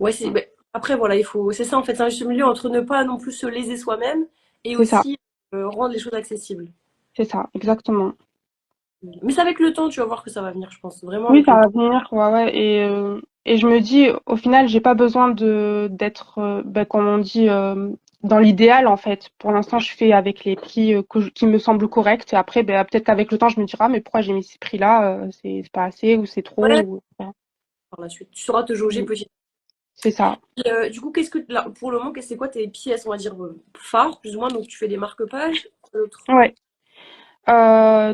ouais, c'est, Mm. ben, après, voilà, c'est ça en fait, c'est un juste milieu entre ne pas non plus se léser soi-même et C'est ça, aussi rendre les choses accessibles. c'est ça, exactement. Mais c'est avec le temps, tu vas voir que ça va venir, je pense, vraiment Oui, avec ça le va temps. venir, ouais, ouais. Et je me dis, au final, j'ai pas besoin d'être, comme on dit, dans l'idéal, en fait. Pour l'instant, je fais avec les prix qui me semblent corrects. Et après, ben, peut-être qu'avec le temps, je me dirai, ah, mais pourquoi j'ai mis ces prix-là? C'est pas assez ou c'est trop. Ouais, Voilà. par la suite. Tu sauras te jauger Mm. petit. C'est ça. Du coup, qu'est-ce que, là, pour le moment, c'est quoi tes pièces, on va dire, phares, plus ou moins, donc tu fais des marque-pages, l'autre. Ouais.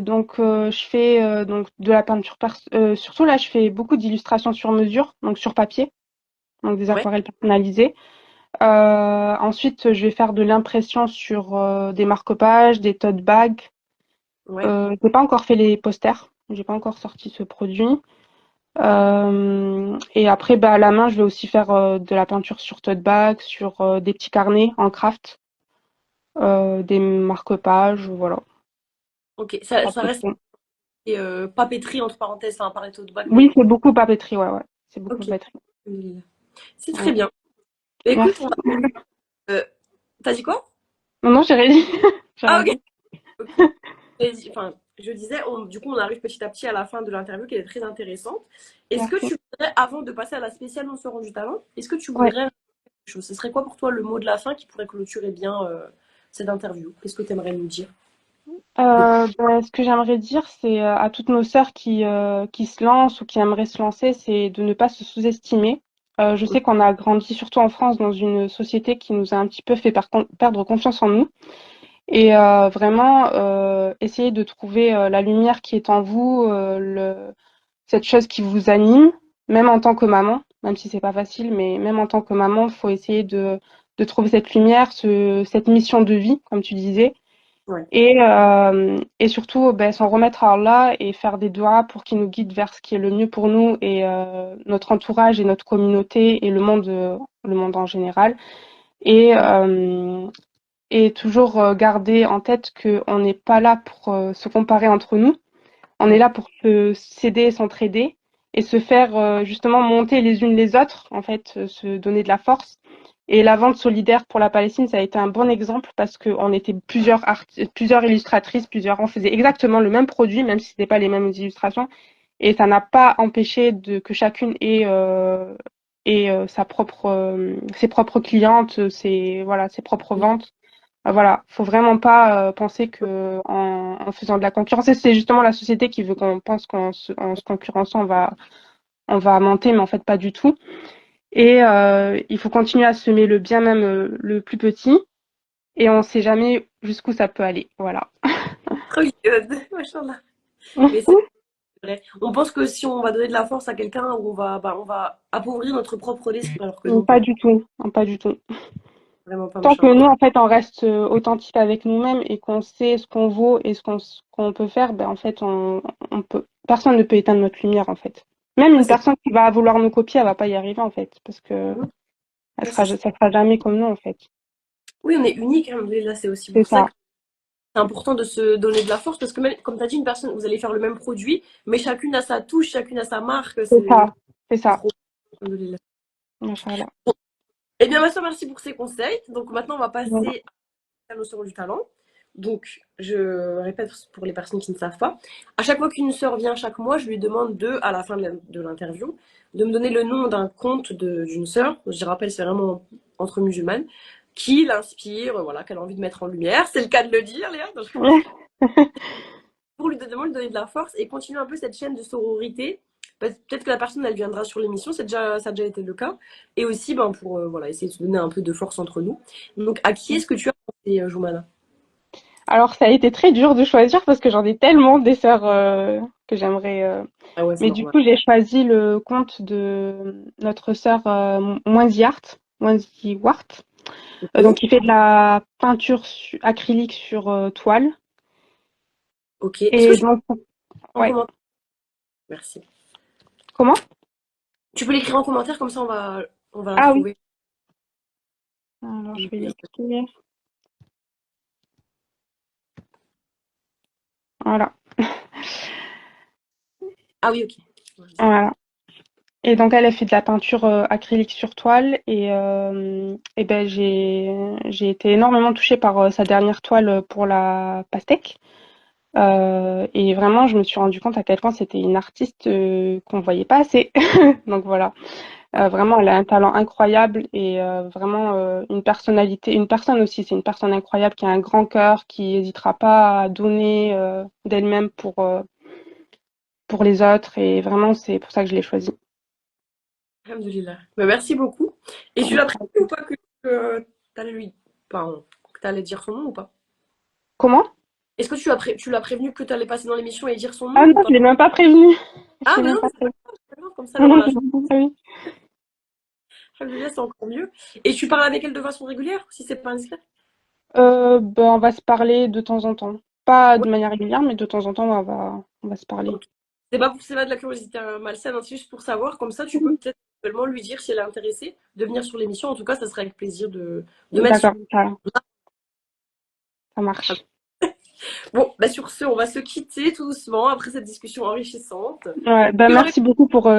Donc, je fais donc de la peinture, surtout là, je fais beaucoup d'illustrations sur mesure, donc sur papier, donc des Ouais, aquarelles personnalisées. Ensuite, je vais faire de l'impression sur des marque-pages, des tote bags. ouais. J'ai pas encore fait les posters, j'ai pas encore sorti ce produit. Et après, bah, à la main, je vais aussi faire de la peinture sur tote bag, sur des petits carnets en craft, des marque-pages, voilà. Ok, À ça peu reste près. papeterie, entre parenthèses, enfin, pareto de bac, Oui, mais c'est beaucoup papeterie, ouais, ouais. C'est beaucoup ok. papeterie. C'est très Ouais. bien. Bah, écoute, Merci. euh, t'as dit quoi? Non, non, j'ai rien dit. J'ai Ah, rien ok. dit. Ok. Enfin, je disais, du coup, on arrive petit à petit à la fin de l'interview qui est très intéressante. Est-ce que Merci. tu voudrais, avant de passer à la spéciale On se rend du talent, est-ce que tu Ouais. voudrais quelque chose? Ce serait quoi pour toi le mot de la fin qui pourrait clôturer bien cette interview? Qu'est-ce que tu aimerais nous dire? Ce que j'aimerais dire, c'est à toutes nos sœurs qui se lancent ou qui aimeraient se lancer, c'est de ne pas se sous-estimer. Je sais qu'on a grandi, surtout en France, dans une société qui nous a un petit peu fait perdre confiance en nous. Et vraiment, essayer de trouver la lumière qui est en vous, cette chose qui vous anime, même en tant que maman, même si c'est pas facile, mais même en tant que maman, il faut essayer de trouver cette lumière, cette mission de vie, comme tu disais Ouais. et surtout, ben, s'en remettre à Allah et faire des doigts pour qu'il nous guide vers ce qui est le mieux pour nous et notre entourage et notre communauté et le monde en général. Et, euh, et toujours garder en tête qu'on n'est pas là pour se comparer entre nous. On est Ouais. là pour s'aider, s'entraider et se faire justement monter les unes les autres, en fait, se donner de la force. Et la vente solidaire pour la Palestine, ça a été un bon exemple parce qu'on était plusieurs illustratrices, on faisait exactement le même produit, même si ce n'était pas les mêmes illustrations. Et ça n'a pas empêché que chacune ait ses propres clientes, voilà, ses propres ventes. Voilà, faut vraiment pas penser que en faisant de la concurrence, et c'est justement la société qui veut qu'on pense en se concurrençant, on va monter, mais en fait pas du tout. Et il faut continuer à semer le bien même le plus petit, et on sait jamais jusqu'où ça peut aller. Voilà. Regarde, machallah. Mais c'est vrai. On pense que si on va donner de la force à quelqu'un, on va appauvrir notre propre esprit, alors que non, Pas pas, du tout, pas du tout. vraiment pas, Tant que machallah. nous, en fait, on reste authentique avec nous-mêmes et qu'on sait ce qu'on vaut et ce qu'on peut faire, ben, en fait, personne ne peut éteindre notre lumière, en fait. Même Ouais, une personne qui va vouloir nous copier, elle va pas y arriver, en fait, parce que ouais, c'est ça. ça sera jamais comme nous, en fait. Oui, on est unique, hein, là, c'est aussi C'est pour ça ça, que c'est important de se donner de la force parce que, même, comme tu as dit, une personne, vous allez faire le même produit, mais chacune a sa touche, chacune a sa marque. c'est ça, c'est C'est ça. trop. Alhamdoulilah. Machallah. Eh bien, ma soeur, merci pour ces conseils. Donc, maintenant, on va Voilà. passer à la notion du talent. Donc, je répète pour les personnes qui ne savent pas. À chaque fois qu'une sœur vient chaque mois, je lui demande à la fin de l'interview, de me donner le nom d'un conte d'une sœur. Je rappelle, c'est vraiment entre musulmanes, qui l'inspire, voilà, qu'elle a envie de mettre en lumière. C'est le cas de le dire, Léa. Donc, pour lui demander de donner de la force et continuer un peu cette chaîne de sororité. Peut-être que la personne, elle viendra sur l'émission, ça a déjà été le cas. Et aussi, ben, pour voilà, essayer de se donner un peu de force entre nous. Donc, à qui est-ce que tu as pensé, Joumana? Alors, ça a été très dur de choisir parce que j'en ai tellement des sœurs que j'aimerais. Ah ouais, c'est Mais du normal. coup, j'ai choisi le compte de notre sœur Moinziart, Moinziwart. Ok. Donc il fait de la peinture acrylique sur toile. Ok. Est-ce que Et tu donc, peux en ouais. commentaire? Merci. Comment? Tu peux l'écrire en commentaire, comme ça on va la Ah oui. trouver. Alors je Et- vais l'écrire. Voilà. Ah oui, ok. Voilà. Et donc elle a fait de la peinture acrylique sur toile et ben j'ai été énormément touchée par sa dernière toile pour la pastèque. Et vraiment, je me suis rendu compte à quel point c'était une artiste qu'on voyait pas assez. Donc voilà. Ouais. Vraiment, elle a un talent incroyable et vraiment une personnalité, une personne aussi. C'est une personne incroyable qui a un grand cœur, qui n'hésitera pas à donner d'elle-même pour les autres. Et vraiment, c'est pour ça que je l'ai choisie. Alhamdoulilah. Bah, merci beaucoup. Et tu l'as prévenu ou pas que t'allais lui... Pardon, que t'allais dire son nom ou pas? Comment? Est-ce que tu l'as prévenu que t'allais passer dans l'émission et dire son Ah nom ou non, pas? je l'ai même pas prévenue. Je Ah, l'ai mais même non, pas c'est prévenue. pas grave, comme ça, elle aura la chance. Ah oui. Alhamdoulilah, c'est encore mieux. Et tu parles avec elle de façon régulière, si c'est pas indiscret? Ben, on va se parler de temps en temps. Pas Ouais, de manière régulière, mais de temps en temps, on va se parler. ok. C'est pas de la curiosité malsaine, hein, c'est juste pour savoir. Comme ça, tu peux peut-être seulement lui dire si elle est intéressée de venir sur l'émission. En tout cas, ça serait avec plaisir de mettre son... D'accord, ça marche. Bon, bah sur ce, on va se quitter tout doucement après cette discussion enrichissante. Ouais, ben, Qui aurait merci beaucoup pu... pour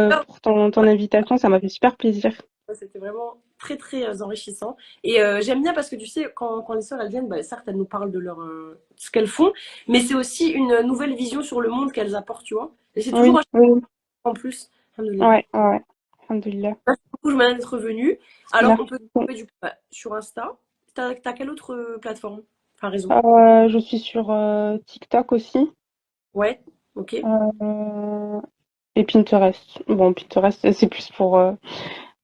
ton invitation, ça m'a fait super plaisir. C'était vraiment très très enrichissant. Et j'aime bien parce que tu sais, quand les sœurs elles viennent, bah, certes elles nous parlent de ce qu'elles font, mais c'est aussi une nouvelle vision sur le monde qu'elles apportent, tu vois. Et c'est toujours Oui, un oui, en plus. Alhamdoulilah. ouais, ouais, ouais. Alhamdoulilah. Merci beaucoup, je m'en d'être revenue. Alors, on Merci peut te beaucoup. trouver du coup bah, sur Insta. T'as quelle autre plateforme? Enfin, réseau? Je suis sur TikTok aussi. Ouais, ok, euh, et Pinterest. Bon, Pinterest, c'est plus pour...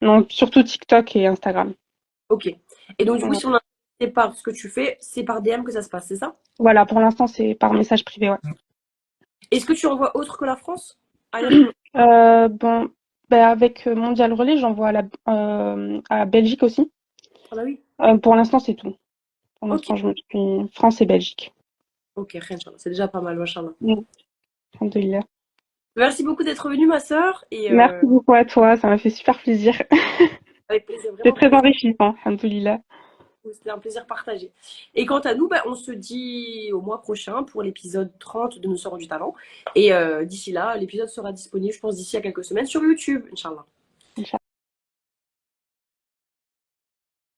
non, surtout TikTok et Instagram. ok. Et donc, du coup, Ouais. si on est intéressé par ce que tu fais, c'est par DM que ça se passe, c'est ça? Voilà, pour l'instant, c'est par message privé, ouais. Est-ce que tu envoies autre que la France? Ailleurs que... Bon, ben, avec Mondial Relais, j'envoie à Belgique aussi. Ah bah oui. Pour l'instant, c'est tout. Pour Ok, l'instant, je me suis France et Belgique. ok, rien, c'est déjà pas mal, machallah. Mm. Alhamdoulilah. Merci beaucoup d'être venue, ma sœur, et Merci beaucoup à toi, ça m'a fait super plaisir. avec plaisir, C'est vraiment très plaisir. enrichissant, alhamdoulilah. C'était un plaisir partagé. Et quant à nous, bah, on se dit au mois prochain pour l'épisode 30 de Nous Sœurs du Talent. Et d'ici là, l'épisode sera disponible, je pense, d'ici à quelques semaines sur YouTube, Inch'Allah.